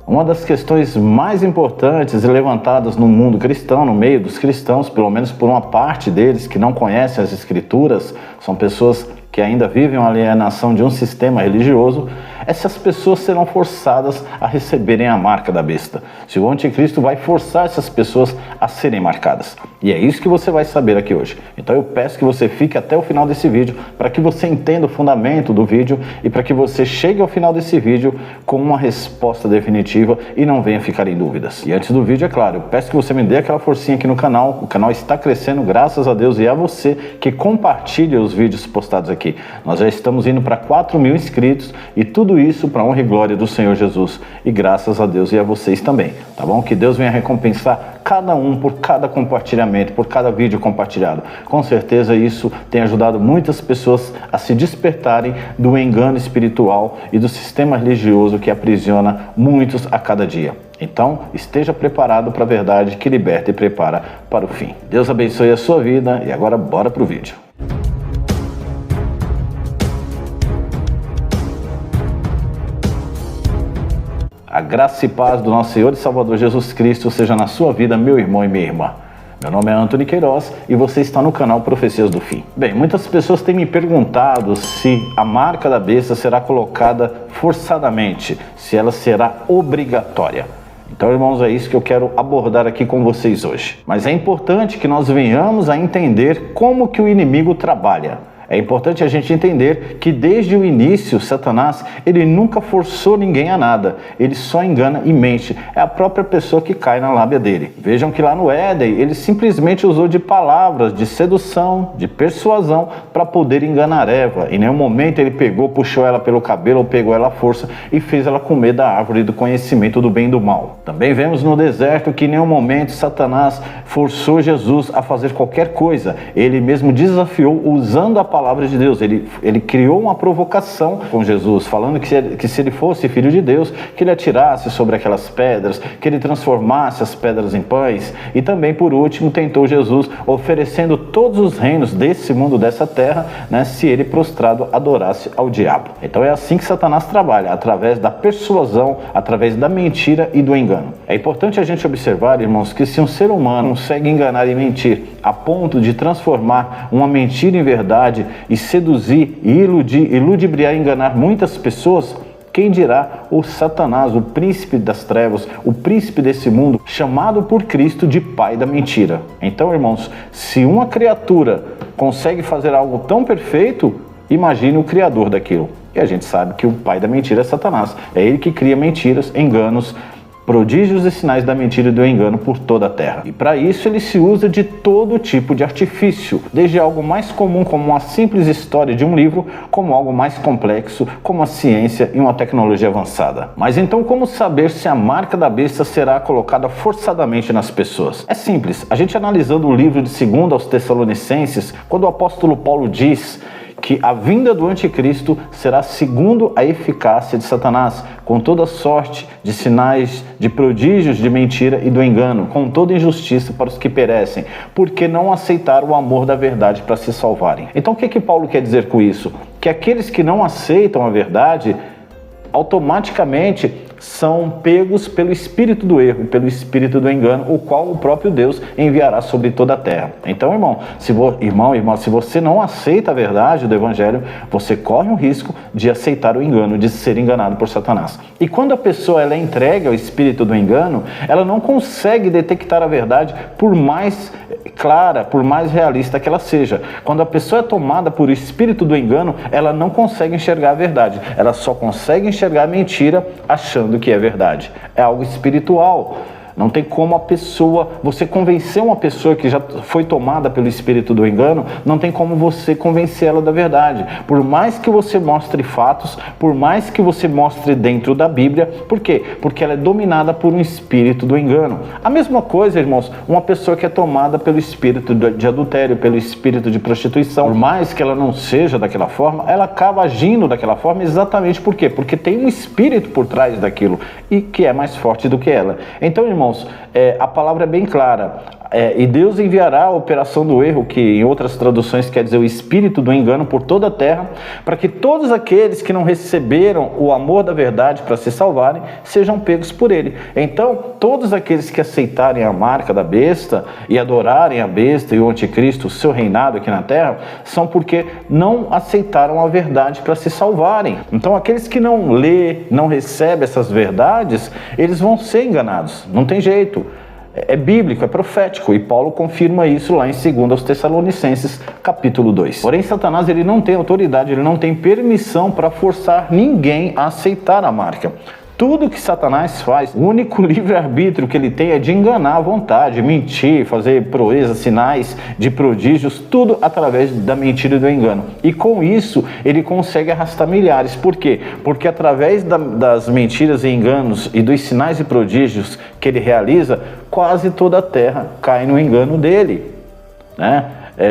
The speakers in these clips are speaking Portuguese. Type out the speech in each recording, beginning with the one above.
Uma das questões mais importantes e levantadas no mundo cristão, no meio dos cristãos, pelo menos por uma parte deles que não conhecem as Escrituras, são pessoas que ainda vivem uma alienação de um sistema religioso, é se as pessoas serão forçadas a receberem a marca da besta. Se o anticristo vai forçar essas pessoas a serem marcadas. E é isso que você vai saber aqui hoje. Então eu peço que você fique até o final desse vídeo, para que você entenda o fundamento do vídeo e para que você chegue ao final desse vídeo com uma resposta definitiva e não venha ficar em dúvidas. E antes do vídeo, é claro, eu peço que você me dê aquela forcinha aqui no canal. O canal está crescendo, graças a Deus, e a você que compartilha os vídeos postados aqui. Nós já estamos indo para 4.000 inscritos e tudo isso para a honra e glória do Senhor Jesus. E graças a Deus e a vocês também, tá bom? Que Deus venha recompensar cada um por cada compartilhamento, por cada vídeo compartilhado. Com certeza isso tem ajudado muitas pessoas a se despertarem do engano espiritual e do sistema religioso que aprisiona muitos a cada dia. Então, esteja preparado para a verdade que liberta e prepara para o fim. Deus abençoe a sua vida e agora bora pro vídeo. A graça e paz do nosso Senhor e Salvador Jesus Cristo seja na sua vida, meu irmão e minha irmã. Meu nome é Antônio Queiroz e você está no canal Profecias do Fim. Bem, muitas pessoas têm me perguntado se a marca da besta será colocada forçadamente, se ela será obrigatória. Então, irmãos, é isso que eu quero abordar aqui com vocês hoje. Mas é importante que nós venhamos a entender como que o inimigo trabalha. É importante a gente entender que desde o início, Satanás, ele nunca forçou ninguém a nada. Ele só engana e mente. É a própria pessoa que cai na lábia dele. Vejam que lá no Éden, ele simplesmente usou de palavras de sedução, de persuasão, para poder enganar Eva. Em nenhum momento ele pegou, puxou ela pelo cabelo ou pegou ela à força e fez ela comer da árvore do conhecimento do bem e do mal. Também vemos no deserto que em nenhum momento Satanás forçou Jesus a fazer qualquer coisa. Ele mesmo desafiou usando a palavra de Deus. Ele criou uma provocação com Jesus, falando que se ele fosse filho de Deus, que ele atirasse sobre aquelas pedras, que ele transformasse as pedras em pães. E também, por último, tentou Jesus oferecendo todos os reinos desse mundo, dessa terra, né, se ele prostrado adorasse ao diabo. Então é assim que Satanás trabalha, através da persuasão, através da mentira e do engano. É importante a gente observar, irmãos, que se um ser humano consegue enganar e mentir a ponto de transformar uma mentira em verdade e seduzir, e iludir, e ludibriar e enganar muitas pessoas, quem dirá o Satanás, o príncipe das trevas, o príncipe desse mundo, chamado por Cristo de pai da mentira. Então, irmãos, se uma criatura consegue fazer algo tão perfeito, imagine o criador daquilo. E a gente sabe que o pai da mentira é Satanás. É ele que cria mentiras, enganos, prodígios e sinais da mentira e do engano por toda a terra. E para isso ele se usa de todo tipo de artifício, desde algo mais comum como uma simples história de um livro, como algo mais complexo, como a ciência e uma tecnologia avançada. Mas então como saber se a marca da besta será colocada forçadamente nas pessoas? É simples, a gente analisando o livro de 2 aos Tessalonicenses, quando o apóstolo Paulo diz que a vinda do anticristo será segundo a eficácia de Satanás, com toda sorte de sinais, de prodígios, de mentira e do engano, com toda injustiça para os que perecem, porque não aceitaram o amor da verdade para se salvarem. Então o que Paulo quer dizer com isso? Que aqueles que não aceitam a verdade, automaticamente são pegos pelo espírito do erro, pelo espírito do engano, o qual o próprio Deus enviará sobre toda a terra. Então, irmã, se você não aceita a verdade do evangelho, você corre um risco de aceitar o engano, de ser enganado por Satanás. E quando a pessoa ela é entregue ao espírito do engano, ela não consegue detectar a verdade, por mais clara, por mais realista que ela seja. Quando a pessoa é tomada por o espírito do engano, ela não consegue enxergar a verdade, ela só consegue enxergar a mentira achando que é verdade. É algo espiritual. Não tem como você convencer uma pessoa que já foi tomada pelo espírito do engano, não tem como você convencer ela da verdade. Por mais que você mostre fatos, por mais que você mostre dentro da Bíblia, por quê? Porque ela é dominada por um espírito do engano. A mesma coisa, irmãos, uma pessoa que é tomada pelo espírito de adultério, pelo espírito de prostituição, por mais que ela não seja daquela forma, ela acaba agindo daquela forma exatamente por quê? Porque tem um espírito por trás daquilo e que é mais forte do que ela. Então, irmãos, a palavra é bem clara. E Deus enviará a operação do erro, que em outras traduções quer dizer o espírito do engano, por toda a terra, para que todos aqueles que não receberam o amor da verdade para se salvarem, sejam pegos por ele. Então, todos aqueles que aceitarem a marca da besta e adorarem a besta e o anticristo, o seu reinado aqui na terra, são porque não aceitaram a verdade para se salvarem. Então, aqueles que não lê, não recebem essas verdades, eles vão ser enganados, não tem jeito. É bíblico, é profético, e Paulo confirma isso lá em 2 Tessalonicenses, capítulo 2. Porém, Satanás, ele não tem autoridade, ele não tem permissão para forçar ninguém a aceitar a marca. Tudo que Satanás faz, o único livre-arbítrio que ele tem é de enganar à vontade, mentir, fazer proezas, sinais de prodígios, tudo através da mentira e do engano. E com isso, ele consegue arrastar milhares. Por quê? Porque através das mentiras e enganos e dos sinais e prodígios que ele realiza, quase toda a terra cai no engano dele, né?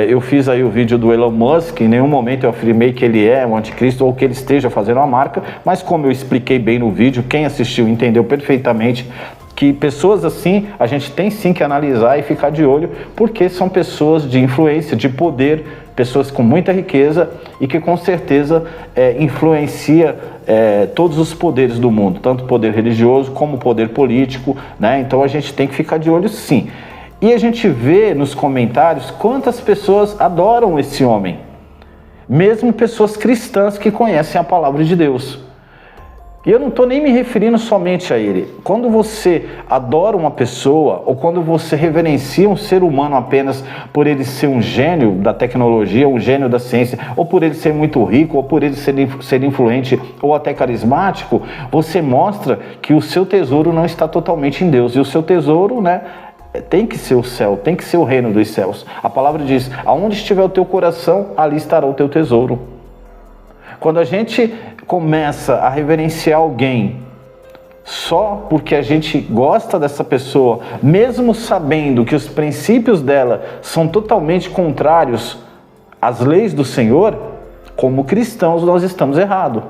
Eu fiz aí o vídeo do Elon Musk, em nenhum momento eu afirmei que ele é um anticristo ou que ele esteja fazendo uma marca, mas como eu expliquei bem no vídeo, quem assistiu entendeu perfeitamente que pessoas assim a gente tem sim que analisar e ficar de olho, porque são pessoas de influência, de poder, pessoas com muita riqueza e que com certeza influencia todos os poderes do mundo, tanto o poder religioso como o poder político, né? Então a gente tem que ficar de olho sim. E a gente vê nos comentários quantas pessoas adoram esse homem, mesmo pessoas cristãs que conhecem a palavra de Deus. E eu não estou nem me referindo somente a ele. Quando você adora uma pessoa, ou quando você reverencia um ser humano apenas por ele ser um gênio da tecnologia, um gênio da ciência, ou por ele ser muito rico, ou por ele ser influente, ou até carismático, você mostra que o seu tesouro não está totalmente em Deus. E o seu tesouro, né, tem que ser o céu, tem que ser o reino dos céus. A palavra diz, aonde estiver o teu coração, ali estará o teu tesouro. Quando a gente começa a reverenciar alguém só porque a gente gosta dessa pessoa, mesmo sabendo que os princípios dela são totalmente contrários às leis do Senhor, como cristãos nós estamos errados.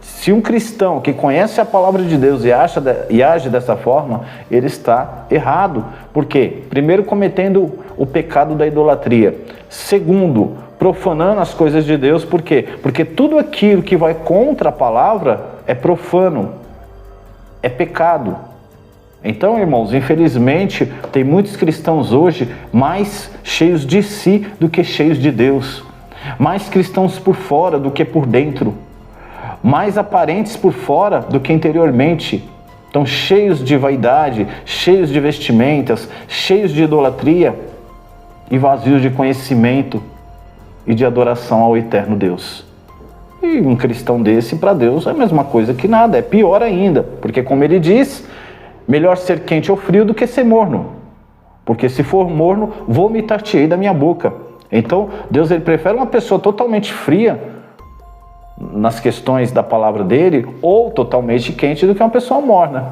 Se um cristão que conhece a palavra de Deus e age dessa forma, ele está errado. Por quê? Primeiro, cometendo o pecado da idolatria. Segundo, profanando as coisas de Deus. Por quê? Porque tudo aquilo que vai contra a palavra é profano, é pecado. Então, irmãos, infelizmente, tem muitos cristãos hoje mais cheios de si do que cheios de Deus. Mais cristãos por fora do que por dentro. Mais aparentes por fora do que interiormente. Estão cheios de vaidade, cheios de vestimentas, cheios de idolatria e vazios de conhecimento e de adoração ao eterno Deus. E um cristão desse, para Deus, é a mesma coisa que nada, é pior ainda. Porque, como ele diz, melhor ser quente ou frio do que ser morno. Porque se for morno, vomitar-te-ei da minha boca. Então, Deus, ele prefere uma pessoa totalmente fria nas questões da palavra dele, ou totalmente quente, do que uma pessoa morna,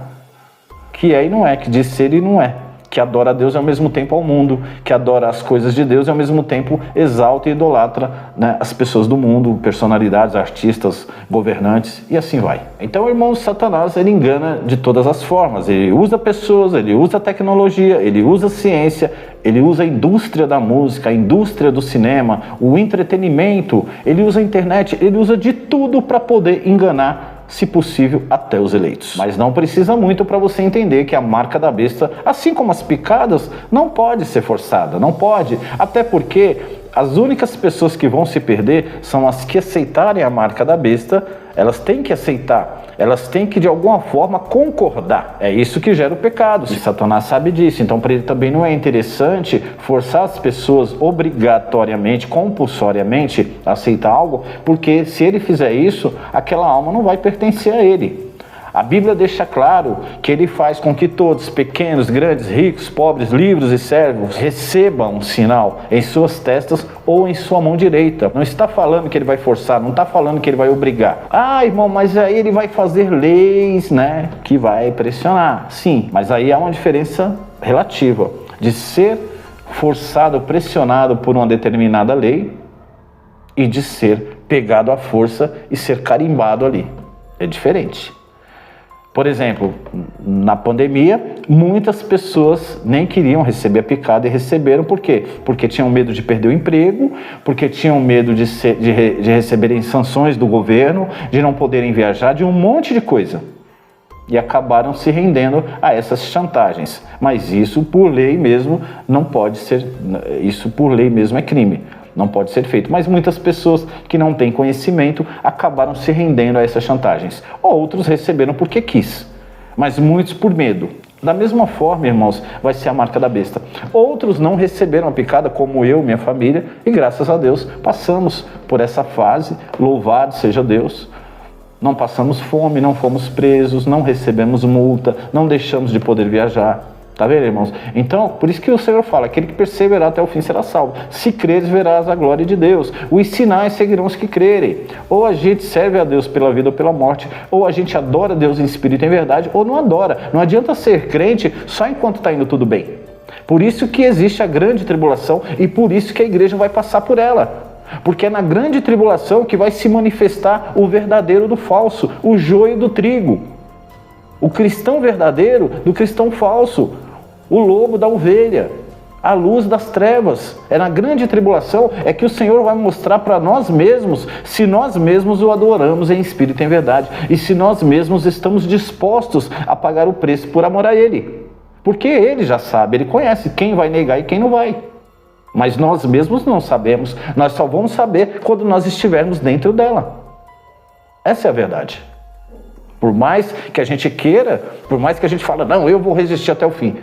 que é e não é, que diz ser e não é, que adora a Deus e ao mesmo tempo ao mundo, que adora as coisas de Deus e ao mesmo tempo exalta e idolatra, né, as pessoas do mundo, personalidades, artistas, governantes e assim vai. Então, irmãos, Satanás, ele engana de todas as formas. Ele usa pessoas, ele usa tecnologia, ele usa ciência, ele usa a indústria da música, a indústria do cinema, o entretenimento, ele usa a internet, ele usa de tudo para poder enganar, se possível, até os eleitos. Mas não precisa muito para você entender que a marca da besta, assim como as picadas, não pode ser forçada, não pode. Até porque as únicas pessoas que vão se perder são as que aceitarem a marca da besta. Elas têm que aceitar, elas têm que de alguma forma concordar. É isso que gera o pecado. E Satanás sabe disso, então para ele também não é interessante forçar as pessoas obrigatoriamente, compulsoriamente a aceitar algo, porque se ele fizer isso, aquela alma não vai pertencer a ele. A Bíblia deixa claro que ele faz com que todos, pequenos, grandes, ricos, pobres, livres e servos, recebam um sinal em suas testas ou em sua mão direita. Não está falando que ele vai forçar, não está falando que ele vai obrigar. Ah, irmão, mas aí ele vai fazer leis, né, que vai pressionar. Sim, mas aí há uma diferença relativa de ser forçado, pressionado por uma determinada lei e de ser pegado à força e ser carimbado ali. É diferente. Por exemplo, na pandemia, muitas pessoas nem queriam receber a picada e receberam. Por quê? Porque tinham medo de perder o emprego, porque tinham medo de receberem sanções do governo, de não poderem viajar, de um monte de coisa. E acabaram se rendendo a essas chantagens. Mas isso, por lei mesmo, não pode ser, isso por lei mesmo é crime. Não pode ser feito. Mas muitas pessoas que não têm conhecimento acabaram se rendendo a essas chantagens. Outros receberam porque quis, mas muitos por medo. Da mesma forma, irmãos, vai ser a marca da besta. Outros não receberam a picada, como eu, minha família, e graças a Deus passamos por essa fase. Louvado seja Deus. Não passamos fome, não fomos presos, não recebemos multa, não deixamos de poder viajar. Tá vendo, irmãos? Então, por isso que o Senhor fala, aquele que perseverar até o fim será salvo. Se creres, verás a glória de Deus. Os sinais seguirão os que crerem. Ou a gente serve a Deus pela vida ou pela morte, ou a gente adora a Deus em espírito e em verdade, ou não adora. Não adianta ser crente só enquanto está indo tudo bem. Por isso que existe a grande tribulação e por isso que a igreja vai passar por ela. Porque é na grande tribulação que vai se manifestar o verdadeiro do falso, o joio do trigo. O cristão verdadeiro do cristão falso. O lobo da ovelha, a luz das trevas. É na grande tribulação é que o Senhor vai mostrar para nós mesmos se nós mesmos o adoramos em espírito e em verdade. E se nós mesmos estamos dispostos a pagar o preço por amor a Ele. Porque Ele já sabe, Ele conhece quem vai negar e quem não vai. Mas nós mesmos não sabemos. Nós só vamos saber quando nós estivermos dentro dela. Essa é a verdade. Por mais que a gente queira, por mais que a gente fale, não, eu vou resistir até o fim.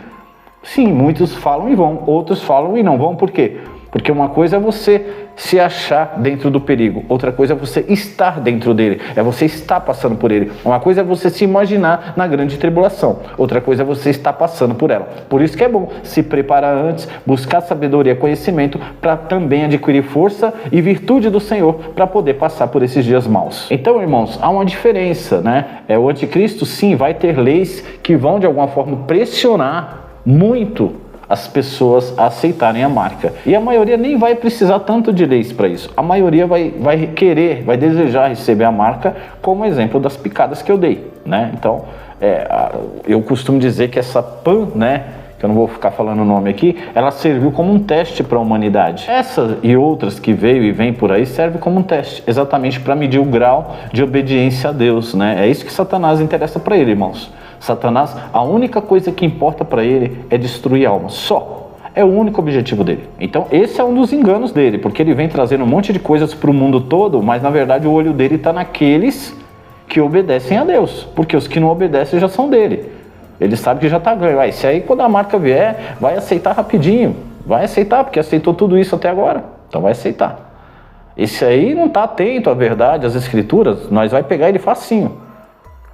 Sim, muitos falam e vão, outros falam e não vão. Por quê? Porque uma coisa é você se achar dentro do perigo, outra coisa é você estar dentro dele, é você estar passando por ele. Uma coisa é você se imaginar na grande tribulação, outra coisa é você estar passando por ela. Por isso que é bom se preparar antes, buscar sabedoria e conhecimento para também adquirir força e virtude do Senhor para poder passar por esses dias maus. Então, irmãos, há uma diferença, né? O anticristo, sim, vai ter leis que vão de alguma forma pressionar muito as pessoas a aceitarem a marca. E a maioria nem vai precisar tanto de leis para isso. A maioria vai querer, vai desejar receber a marca, como exemplo das picadas que eu dei, né? Então, eu costumo dizer que essa PAN, né, que eu não vou ficar falando o nome aqui, ela serviu como um teste para a humanidade. Essas e outras que veio e vem por aí servem como um teste, exatamente para medir o grau de obediência a Deus, né? É isso que Satanás interessa para ele, irmãos. Satanás, a única coisa que importa para ele é destruir a alma, só. É o único objetivo dele. Então esse é um dos enganos dele, porque ele vem trazendo um monte de coisas para o mundo todo, mas na verdade o olho dele está naqueles que obedecem a Deus, porque os que não obedecem já são dele. Ele sabe que já está ganho. Esse aí, quando a marca vier, vai aceitar rapidinho, vai aceitar, porque aceitou tudo isso até agora, então vai aceitar. Esse aí não está atento à verdade, às escrituras, nós vai pegar ele facinho.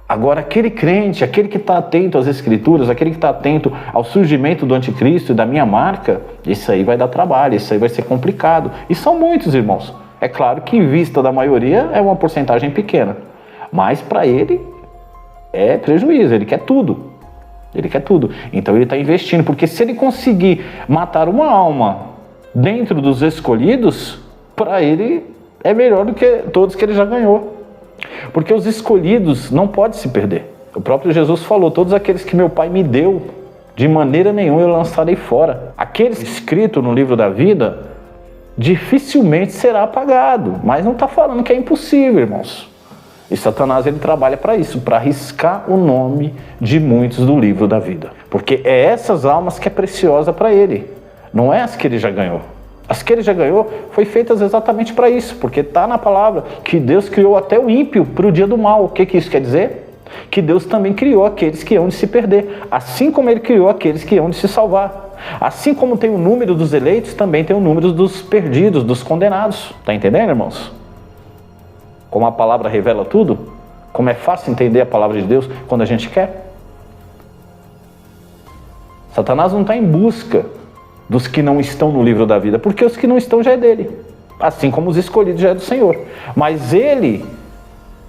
Agora, aquele crente, aquele que está atento às escrituras, aquele que está atento ao surgimento do anticristo e da minha marca, isso aí vai dar trabalho, isso aí vai ser complicado. E são muitos, irmãos. É claro que em vista da maioria é uma porcentagem pequena, mas para ele é prejuízo, ele quer tudo. Ele quer tudo. Então ele está investindo, porque se ele conseguir matar uma alma dentro dos escolhidos, para ele é melhor do que todos que ele já ganhou. Porque os escolhidos não podem se perder. O próprio Jesus falou, todos aqueles que meu Pai me deu, de maneira nenhuma eu lançarei fora. Aquele escrito no livro da vida, dificilmente será apagado. Mas não está falando que é impossível, irmãos. E Satanás, ele trabalha para isso, para arriscar o nome de muitos do livro da vida. Porque é essas almas que é preciosa para ele, não é as que ele já ganhou. As que ele já ganhou foi feitas exatamente para isso, porque está na palavra que Deus criou até o ímpio para o dia do mal. O que isso quer dizer? Que Deus também criou aqueles que hão de se perder, assim como ele criou aqueles que hão de se salvar. Assim como tem o número dos eleitos, também tem o número dos perdidos, dos condenados. Está entendendo, irmãos? Como a palavra revela tudo, como é fácil entender a palavra de Deus quando a gente quer. Satanás não está em busca dos que não estão no livro da vida, porque os que não estão já é dele, assim como os escolhidos já é do Senhor. Mas ele,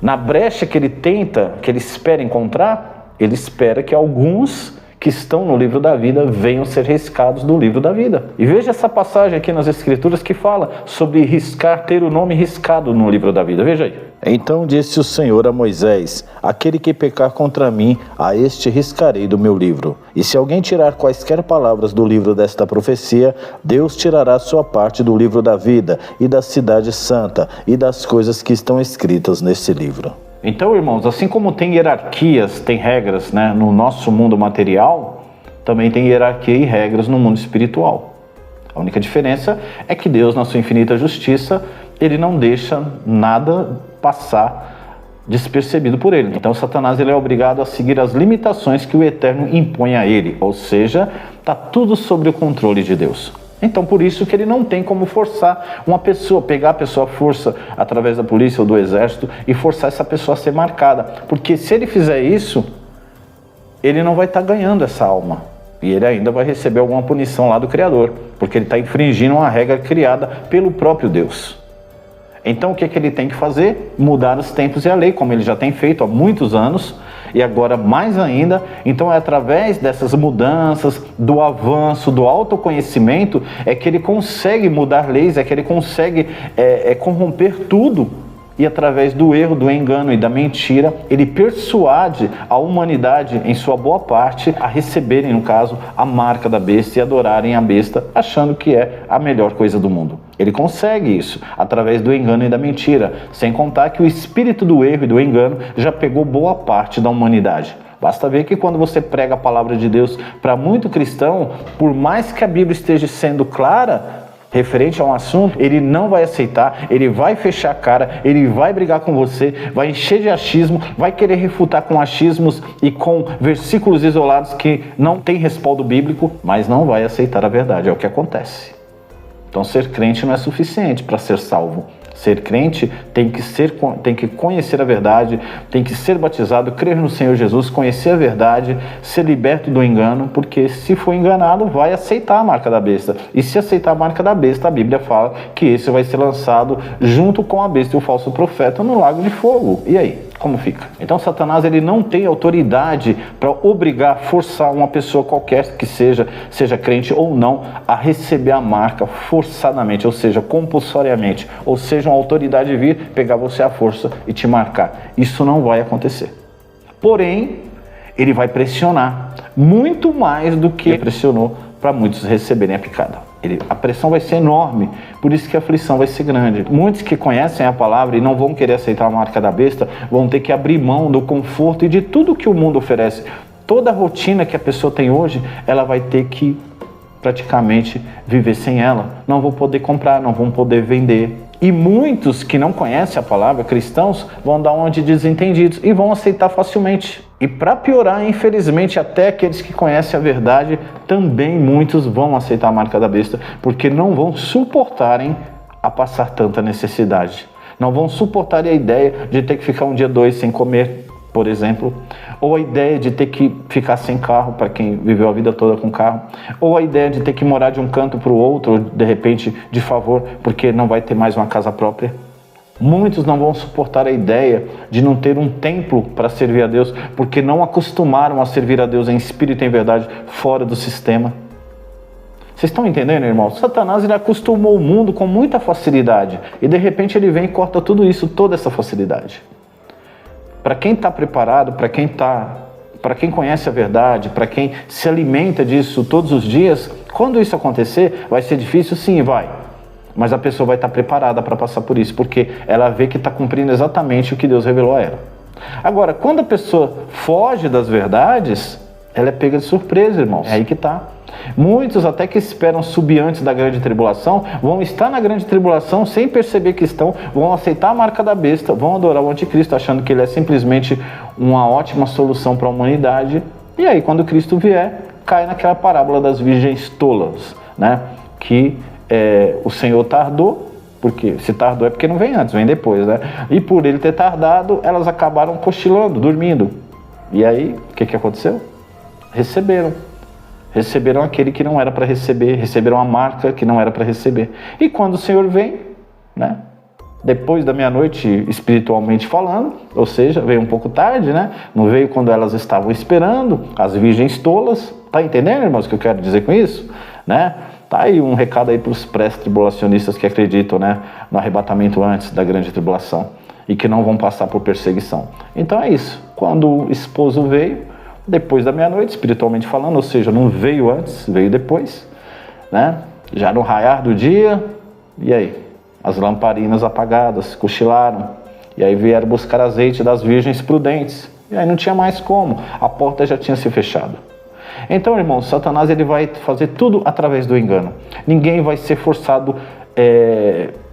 na brecha que ele tenta, que ele espera encontrar, ele espera que alguns que estão no livro da vida venham ser riscados do livro da vida. E veja essa passagem aqui nas Escrituras que fala sobre riscar, ter o nome riscado no livro da vida. Veja aí. Então disse o Senhor a Moisés: aquele que pecar contra mim, a este riscarei do meu livro. E se alguém tirar quaisquer palavras do livro desta profecia, Deus tirará sua parte do livro da vida e da cidade santa e das coisas que estão escritas nesse livro. Então, irmãos, assim como tem hierarquias, tem regras, né, no nosso mundo material, também tem hierarquia e regras no mundo espiritual. A única diferença é que Deus, na sua infinita justiça, Ele não deixa nada passar despercebido por Ele. Então, Satanás ele é obrigado a seguir as limitações que o Eterno impõe a ele, ou seja, está tudo sob o controle de Deus. Então, por isso que ele não tem como forçar uma pessoa, pegar a pessoa à força através da polícia ou do exército e forçar essa pessoa a ser marcada. Porque se ele fizer isso, ele não vai estar ganhando essa alma. E ele ainda vai receber alguma punição lá do Criador, porque ele está infringindo uma regra criada pelo próprio Deus. Então, o que ele tem que fazer? Mudar os tempos e a lei, como ele já tem feito há muitos anos, e agora mais ainda. Então é através dessas mudanças, do avanço, do autoconhecimento, é que ele consegue mudar leis, é que ele consegue corromper tudo. E através do erro, do engano e da mentira, ele persuade a humanidade, em sua boa parte, a receberem, no caso, a marca da besta e adorarem a besta, achando que é a melhor coisa do mundo. Ele consegue isso através do engano e da mentira, sem contar que o espírito do erro e do engano já pegou boa parte da humanidade. Basta ver que quando você prega a palavra de Deus para muito cristão, por mais que a Bíblia esteja sendo clara referente a um assunto, ele não vai aceitar, ele vai fechar a cara, ele vai brigar com você, vai encher de achismo, vai querer refutar com achismos e com versículos isolados que não tem respaldo bíblico, mas não vai aceitar a verdade, é o que acontece. Então ser crente não é suficiente para ser salvo. Ser crente tem que conhecer a verdade, tem que ser batizado, crer no Senhor Jesus, conhecer a verdade, ser liberto do engano, porque se for enganado, vai aceitar a marca da besta. E se aceitar a marca da besta, a Bíblia fala que esse vai ser lançado junto com a besta e o falso profeta no lago de fogo. E aí? Como fica? Então Satanás ele não tem autoridade para obrigar, forçar uma pessoa qualquer que seja crente ou não, a receber a marca forçadamente, ou seja, compulsoriamente, ou seja, uma autoridade vir pegar você à força e te marcar. Isso não vai acontecer. Porém, ele vai pressionar muito mais do que pressionou para muitos receberem a picada. A pressão vai ser enorme, por isso que a aflição vai ser grande. Muitos que conhecem a palavra e não vão querer aceitar a marca da besta, vão ter que abrir mão do conforto e de tudo que o mundo oferece. Toda a rotina que a pessoa tem hoje, ela vai ter que praticamente viver sem ela. Não vão poder comprar, não vão poder vender. E muitos que não conhecem a palavra, cristãos, vão dar uma de desentendidos e vão aceitar facilmente. E para piorar, infelizmente, até aqueles que conhecem a verdade, também muitos vão aceitar a marca da besta, porque não vão suportarem a passar tanta necessidade. Não vão suportar a ideia de ter que ficar um dia, dois sem comer, por exemplo, ou a ideia de ter que ficar sem carro para quem viveu a vida toda com carro, ou a ideia de ter que morar de um canto para o outro, de repente, de favor, porque não vai ter mais uma casa própria. Muitos não vão suportar a ideia de não ter um templo para servir a Deus, porque não acostumaram a servir a Deus em espírito e em verdade, fora do sistema. Vocês estão entendendo, irmãos? Satanás ele acostumou o mundo com muita facilidade, e de repente ele vem e corta tudo isso, toda essa facilidade. Para quem está preparado, para quem conhece a verdade, para quem se alimenta disso todos os dias, quando isso acontecer, vai ser difícil? Sim, vai. Mas a pessoa vai estar preparada para passar por isso, porque ela vê que está cumprindo exatamente o que Deus revelou a ela. Agora, quando a pessoa foge das verdades, ela é pega de surpresa, irmãos. É aí que está. Muitos até que esperam subir antes da grande tribulação, vão estar na grande tribulação sem perceber que estão, vão aceitar a marca da besta, vão adorar o anticristo, achando que ele é simplesmente uma ótima solução para a humanidade. E aí, quando Cristo vier, cai naquela parábola das virgens tolas, né? Que o Senhor tardou, porque se tardou é porque não vem antes, vem depois, né? E por ele ter tardado, elas acabaram cochilando, dormindo. E aí, o que aconteceu? Receberam aquele que não era para receber, receberam a marca que não era para receber. E quando o Senhor vem, né? depois da meia-noite, espiritualmente falando, ou seja, veio um pouco tarde, né? Não veio quando elas estavam esperando, as virgens tolas. Tá entendendo, irmãos, o que eu quero dizer com isso? Né? Tá aí um recado aí para os pré-tribulacionistas que acreditam, né, no arrebatamento antes da grande tribulação e que não vão passar por perseguição. Então é isso. Quando o esposo veio, depois da meia-noite, espiritualmente falando, ou seja, não veio antes, veio depois, né? Já no raiar do dia, e aí? As lamparinas apagadas, cochilaram, e aí vieram buscar azeite das virgens prudentes, e aí não tinha mais como, a porta já tinha se fechado. Então, irmãos, Satanás ele vai fazer tudo através do engano. Ninguém vai ser forçado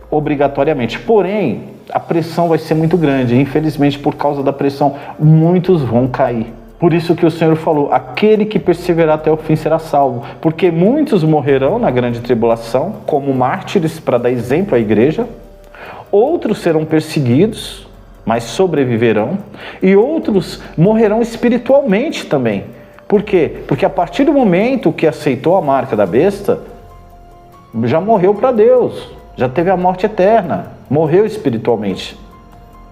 obrigatoriamente, porém, a pressão vai ser muito grande, e infelizmente por causa da pressão, muitos vão cair. Por isso que o Senhor falou, aquele que perseverar até o fim será salvo, porque muitos morrerão na grande tribulação, como mártires para dar exemplo à igreja, outros serão perseguidos, mas sobreviverão, e outros morrerão espiritualmente também. Por quê? Porque a partir do momento que aceitou a marca da besta, já morreu para Deus, já teve a morte eterna, morreu espiritualmente.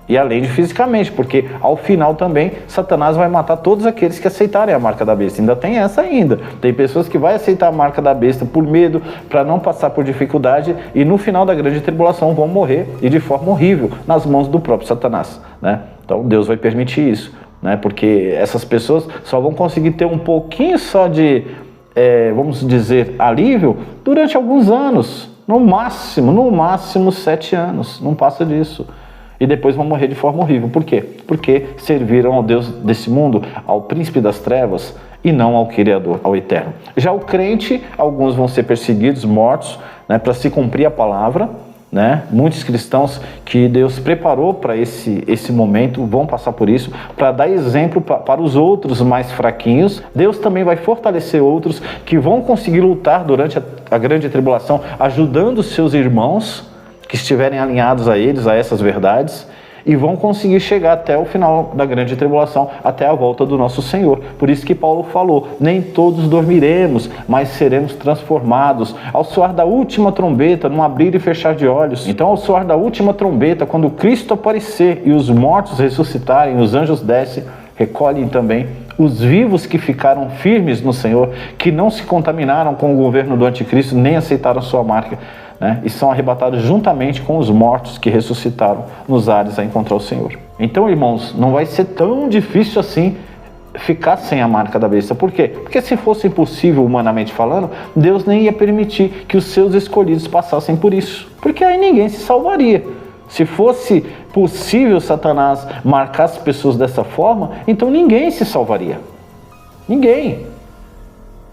E além de fisicamente, porque ao final também Satanás vai matar todos aqueles que aceitarem a marca da besta. Ainda tem essa ainda. Tem pessoas que vão aceitar a marca da besta por medo, para não passar por dificuldade, e no final da grande tribulação vão morrer, e de forma horrível, nas mãos do próprio Satanás, né? Então Deus vai permitir isso, né? Porque essas pessoas só vão conseguir ter um pouquinho só de, vamos dizer, alívio durante alguns anos, no máximo 7 anos, não passa disso. E depois vão morrer de forma horrível. Por quê? Porque serviram ao Deus desse mundo, ao príncipe das trevas, e não ao Criador, ao Eterno. Já o crente, alguns vão ser perseguidos, mortos, né, para se cumprir a palavra, né? Muitos cristãos que Deus preparou para esse momento vão passar por isso, para dar exemplo para os outros mais fraquinhos. Deus também vai fortalecer outros que vão conseguir lutar durante a grande tribulação, ajudando os seus irmãos que estiverem alinhados a eles, a essas verdades, e vão conseguir chegar até o final da grande tribulação, até a volta do nosso Senhor. Por isso que Paulo falou, nem todos dormiremos, mas seremos transformados ao soar da última trombeta, num abrir e fechar de olhos. Então, ao soar da última trombeta, quando Cristo aparecer e os mortos ressuscitarem, os anjos descem, recolhem também os vivos que ficaram firmes no Senhor, que não se contaminaram com o governo do anticristo, nem aceitaram sua marca, né? E são arrebatados juntamente com os mortos que ressuscitaram nos ares a encontrar o Senhor. Então, irmãos, não vai ser tão difícil assim ficar sem a marca da besta. Por quê? Porque se fosse impossível, humanamente falando, Deus nem ia permitir que os seus escolhidos passassem por isso, porque aí ninguém se salvaria. Se fosse possível Satanás marcar as pessoas dessa forma, então ninguém se salvaria. Ninguém.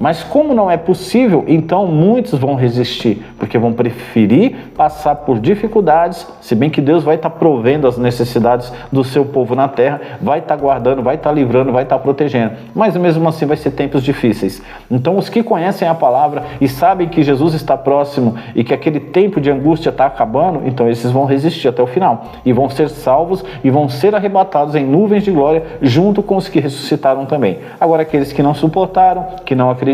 Mas como não é possível, então muitos vão resistir, porque vão preferir passar por dificuldades, se bem que Deus vai estar provendo as necessidades do seu povo na terra, vai estar guardando, vai estar livrando, vai estar protegendo, mas mesmo assim vai ser tempos difíceis. Então os que conhecem a palavra e sabem que Jesus está próximo e que aquele tempo de angústia está acabando, então esses vão resistir até o final, e vão ser salvos e vão ser arrebatados em nuvens de glória, junto com os que ressuscitaram também. Agora aqueles que não suportaram, que não acreditaram,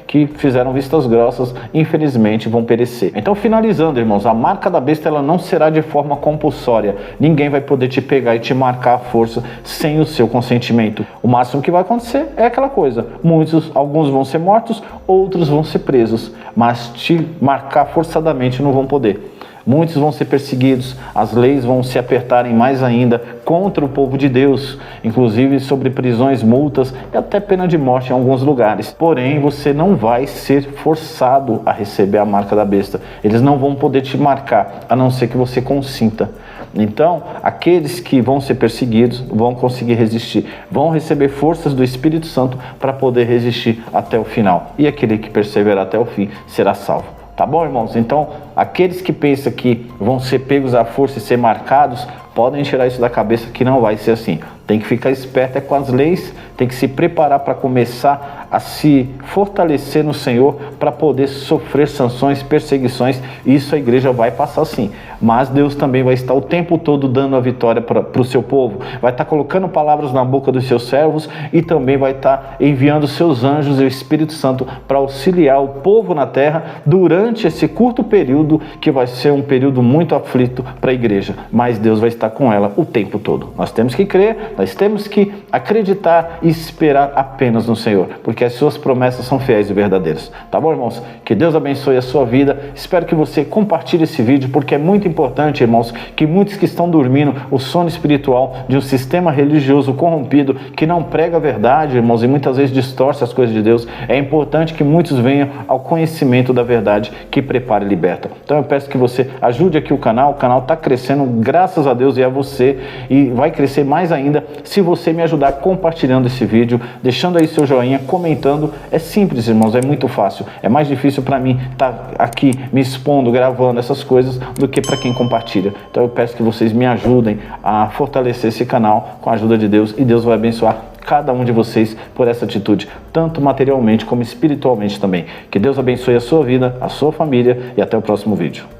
que fizeram vistas grossas, infelizmente vão perecer. Então, finalizando, irmãos, a marca da besta ela não será de forma compulsória. Ninguém vai poder te pegar e te marcar à força sem o seu consentimento. O máximo que vai acontecer é aquela coisa. Alguns vão ser mortos, outros vão ser presos, mas te marcar forçadamente não vão poder. Muitos vão ser perseguidos, as leis vão se apertarem mais ainda contra o povo de Deus, inclusive sobre prisões, multas e até pena de morte em alguns lugares. Porém, você não vai ser forçado a receber a marca da besta. Eles não vão poder te marcar, a não ser que você consinta. Então, aqueles que vão ser perseguidos vão conseguir resistir, vão receber forças do Espírito Santo para poder resistir até o final. E aquele que perseverar até o fim será salvo. Tá bom, irmãos? Então, aqueles que pensam que vão ser pegos à força e ser marcados, podem tirar isso da cabeça que não vai ser assim. Tem que ficar esperto com as leis, tem que se preparar para começar a se fortalecer no Senhor para poder sofrer sanções, perseguições. Isso a igreja vai passar sim, mas Deus também vai estar o tempo todo dando a vitória para o seu povo, vai estar colocando palavras na boca dos seus servos e também vai estar enviando seus anjos e o Espírito Santo para auxiliar o povo na terra durante esse curto período que vai ser um período muito aflito para a igreja, mas Deus vai estar com ela o tempo todo. Nós temos que crer, nós temos que acreditar e esperar apenas no Senhor, porque as suas promessas são fiéis e verdadeiras. Tá bom, irmãos? Que Deus abençoe a sua vida. Espero que você compartilhe esse vídeo, porque é muito importante, irmãos, que muitos que estão dormindo o sono espiritual de um sistema religioso corrompido, que não prega a verdade, irmãos, e muitas vezes distorce as coisas de Deus, é importante que muitos venham ao conhecimento da verdade que prepara e liberta. Então eu peço que você ajude aqui o canal está crescendo, graças a Deus e a você, e vai crescer mais ainda se você me ajudar compartilhando esse vídeo, deixando aí seu joinha, comentando. É simples, irmãos, é muito fácil. É mais difícil para mim estar aqui me expondo, gravando essas coisas, do que para quem compartilha. Então eu peço que vocês me ajudem a fortalecer esse canal com a ajuda de Deus, e Deus vai abençoar cada um de vocês por essa atitude, tanto materialmente como espiritualmente também. Que Deus abençoe a sua vida, a sua família, e até o próximo vídeo.